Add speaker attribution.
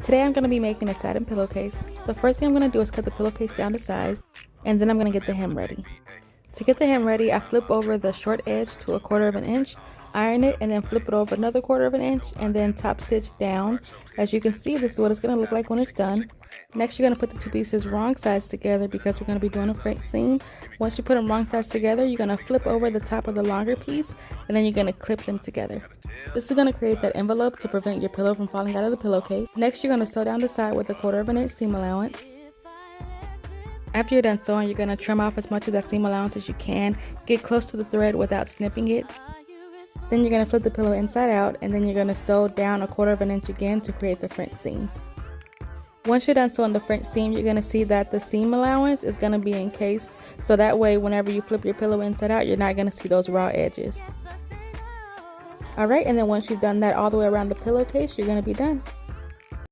Speaker 1: Today I'm going to be making a satin pillowcase. The first thing I'm going to do is cut the pillowcase down to size, and then I'm going to get the hem ready. To get the hem ready, I flip over the short edge to 1/4 of an inch, iron it, and then flip it over another 1/4 of an inch, and then top stitch down. As you can see, this is what it's going to look like when it's done. Next, you're going to put the two pieces wrong sides together because we're going to be doing a front seam. Once you put them wrong sides together, you're going to flip over the top of the longer piece, and then you're going to clip them together. This is going to create that envelope to prevent your pillow from falling out of the pillowcase. Next, you're going to sew down the side with 1/4 of an inch seam allowance. After you're done sewing, you're going to trim off as much of that seam allowance as you can. Get close to the thread without snipping it. Then you're going to flip the pillow inside out, and then you're going to sew down 1/4 of an inch again to create the front seam. Once you're done sewing the front seam, you're going to see that the seam allowance is going to be encased, so that way whenever you flip your pillow inside out, you're not going to see those raw edges. Alright, and then once you've done that all the way around the pillowcase, you're going to be done.